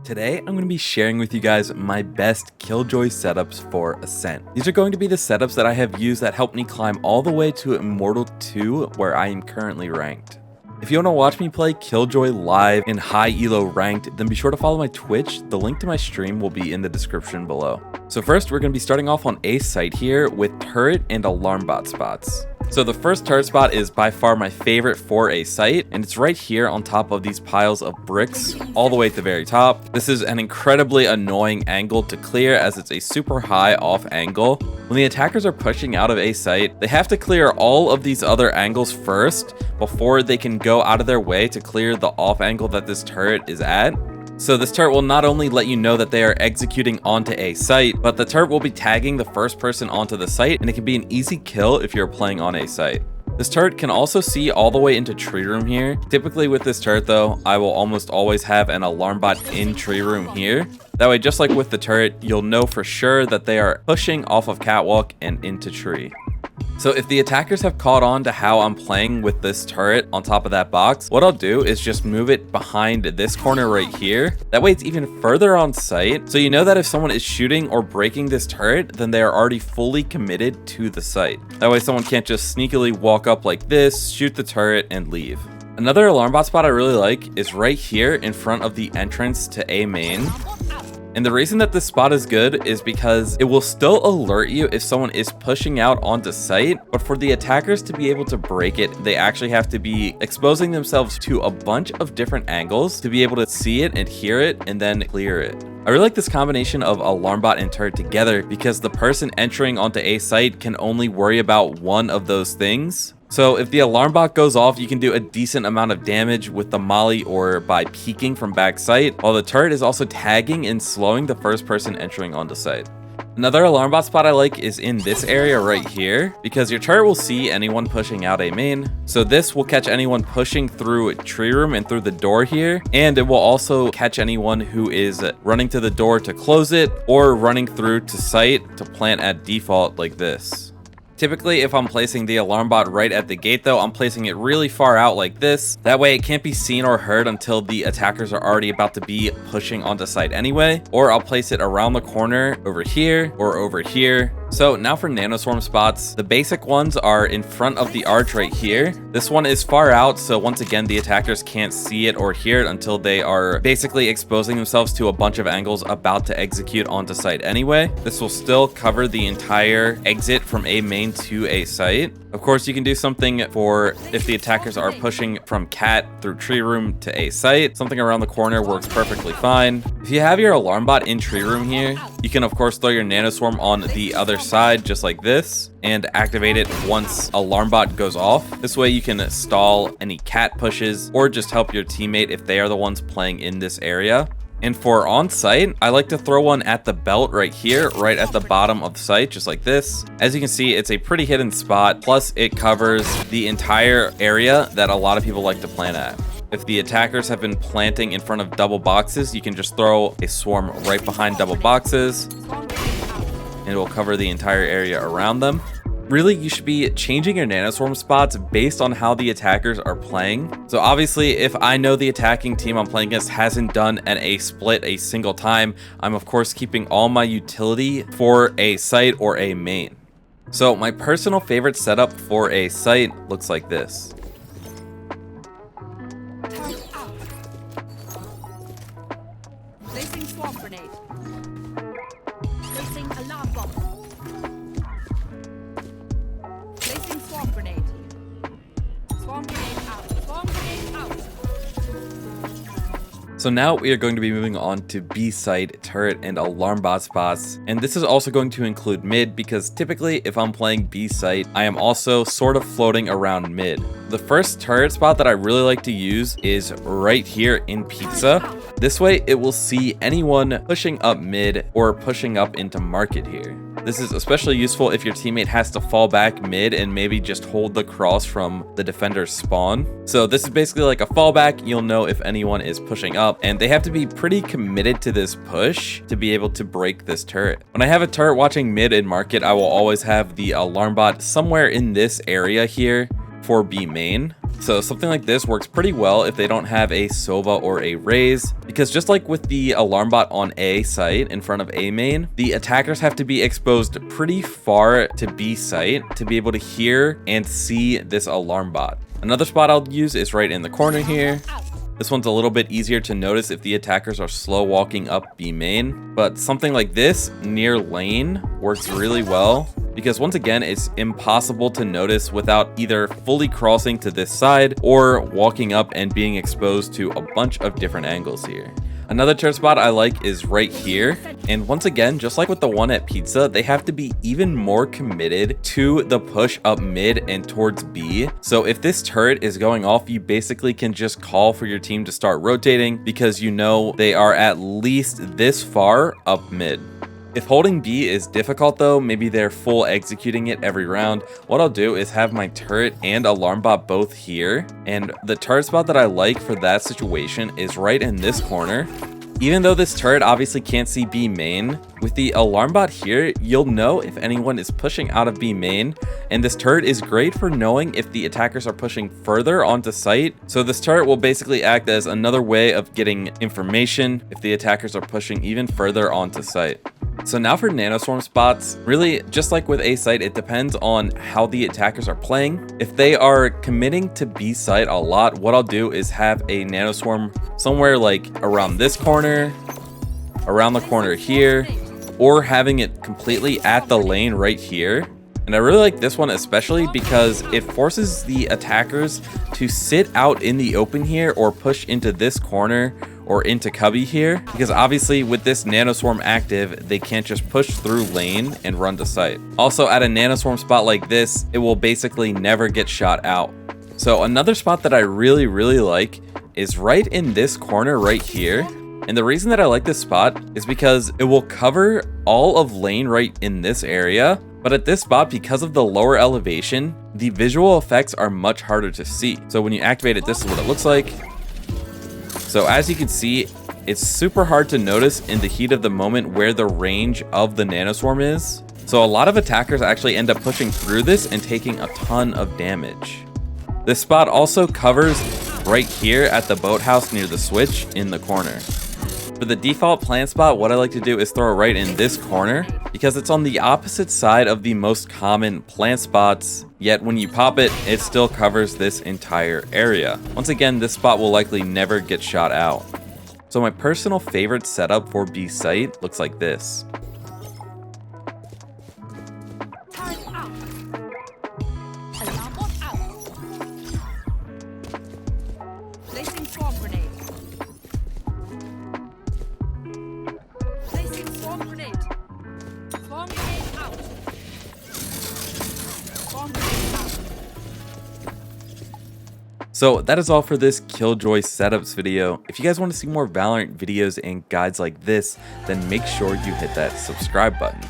Today, I'm going to be sharing with you guys my best Killjoy setups for Ascent. These are going to be the setups that I have used that helped me climb all the way to Immortal 2, where I am currently ranked. If you want to watch me play Killjoy live in high elo ranked, then be sure to follow my Twitch. The link to my stream will be in the description below. So first, we're going to be starting off on A site here with turret and Alarmbot spots. So the first turret spot is by far my favorite for a site, and it's right here on top of these piles of bricks, all the way at the very top. This is an incredibly annoying angle to clear as it's a super high off angle. When the attackers are pushing out of a site, they have to clear all of these other angles first before they can go out of their way to clear the off angle that this turret is at. So this turret will not only let you know that they are executing onto a site, but the turret will be tagging the first person onto the site, and it can be an easy kill if you're playing on a site. This turret can also see all the way into tree room here. Typically with this turret though, I will almost always have an Alarmbot in tree room here. That way, just like with the turret, you'll know for sure that they are pushing off of catwalk and into tree. So if the attackers have caught on to how I'm playing with this turret on top of that box, what I'll do is just move it behind this corner right here. That way it's even further on site. So you know that if someone is shooting or breaking this turret, then they are already fully committed to the site. That way someone can't just sneakily walk up like this, shoot the turret, and leave. Another Alarmbot spot I really like is right here in front of the entrance to A main. And the reason that this spot is good is because it will still alert you if someone is pushing out onto site, but for the attackers to be able to break it, they actually have to be exposing themselves to a bunch of different angles to be able to see it and hear it and then clear it. I really like this combination of Alarmbot and turret together because the person entering onto a site can only worry about one of those things. So if the Alarmbot goes off, you can do a decent amount of damage with the molly or by peeking from back sight, while the turret is also tagging and slowing the first person entering onto site. Another Alarmbot spot I like is in this area right here, because your turret will see anyone pushing out a main. So this will catch anyone pushing through tree room and through the door here, and it will also catch anyone who is running to the door to close it or running through to site to plant at default like this. Typically, if I'm placing the Alarmbot right at the gate though, I'm placing it really far out like this. That way it can't be seen or heard until the attackers are already about to be pushing onto site anyway. Or I'll place it around the corner over here or over here. So now for Nanoswarm spots, the basic ones are in front of the arch right here. This one is far out, so once again, the attackers can't see it or hear it until they are basically exposing themselves to a bunch of angles about to execute onto site anyway. This will still cover the entire exit from a main to a site. Of course, you can do something for if the attackers are pushing from cat through tree room to a site. Something around the corner works perfectly fine. If you have your Alarmbot in tree room here, you can of course throw your Nanoswarm on the other side just like this and activate it once Alarmbot goes off. This way you can stall any cat pushes or just help your teammate if they are the ones playing in this area. And for on site, I like to throw one at the belt right here, right at the bottom of the site, just like this. As you can see, it's a pretty hidden spot, plus it covers the entire area that a lot of people like to plant at. If the attackers have been planting in front of double boxes, you can just throw a swarm right behind double boxes, and it will cover the entire area around them. Really, you should be changing your Nanoswarm spots based on how the attackers are playing. So obviously, if I know the attacking team I'm playing against hasn't done an A split a single time, I'm of course keeping all my utility for a site or a main. So my personal favorite setup for a site looks like this. Placing swarm grenade. Placing Alarmbot. Placing swarm grenade. Swarm grenade out. Swarm grenade out. So now we are going to be moving on to B site, turret, and Alarmbot spots. And this is also going to include mid because typically if I'm playing B site, I am also sort of floating around mid. The first turret spot that I really like to use is right here in pizza. This way it will see anyone pushing up mid or pushing up into market here. This is especially useful if your teammate has to fall back mid and maybe just hold the cross from the defender's spawn. So this is basically like a fallback. You'll know if anyone is pushing up, and they have to be pretty committed to this push to be able to break this turret. When I have a turret watching mid and market, I will always have the Alarmbot somewhere in this area here. for B main. So something like this works pretty well if they don't have a Sova or a Raze, because just like with the Alarmbot on A site in front of A main, the attackers have to be exposed pretty far to B site to be able to hear and see this Alarmbot. Another spot I'll use is right in the corner here. This one's a little bit easier to notice if the attackers are slow walking up B main, but something like this near lane works really well, because once again, it's impossible to notice without either fully crossing to this side or walking up and being exposed to a bunch of different angles here. Another turret spot I like is right here, and once again, just like with the one at Pizza, they have to be even more committed to the push up mid and towards B. So if this turret is going off, you basically can just call for your team to start rotating, because you know they are at least this far up mid. If holding B is difficult though, maybe they're full executing it every round, what I'll do is have my turret and Alarmbot both here, and the turret spot that I like for that situation is right in this corner. Even though this turret obviously can't see B main, with the Alarmbot here, you'll know if anyone is pushing out of B main, and this turret is great for knowing if the attackers are pushing further onto site. So this turret will basically act as another way of getting information if the attackers are pushing even further onto site. So now for Nanoswarm spots, really just like with A site, it depends on how the attackers are playing. If they are committing to B site a lot, what I'll do is have a Nanoswarm somewhere like around this corner, around the corner here, or having it completely at the lane right here. And I really like this one especially because it forces the attackers to sit out in the open here or push into this corner or into cubby here, because obviously with this Nanoswarm active, they can't just push through lane and run to site. Also at a Nanoswarm spot like this, it will basically never get shot out. So another spot that I really like is right in this corner right here. And the reason that I like this spot is because it will cover all of lane right in this area. But at this spot, because of the lower elevation, the visual effects are much harder to see. So when you activate it, this is what it looks like. So as you can see, it's super hard to notice in the heat of the moment where the range of the Nanoswarm is. So a lot of attackers actually end up pushing through this and taking a ton of damage. This spot also covers right here at the boathouse near the switch in the corner. For the default plant spot, what I like to do is throw it right in this corner, because it's on the opposite side of the most common plant spots, yet when you pop it, it still covers this entire area. Once again, this spot will likely never get shot out. So my personal favorite setup for B site looks like this. Alarmbot out. Placing swarm grenade. Placing swarm grenade. Swarm grenade out. Swarm grenade out. So that is all for this Killjoy setups video. If you guys want to see more Valorant videos and guides like this, then make sure you hit that subscribe button.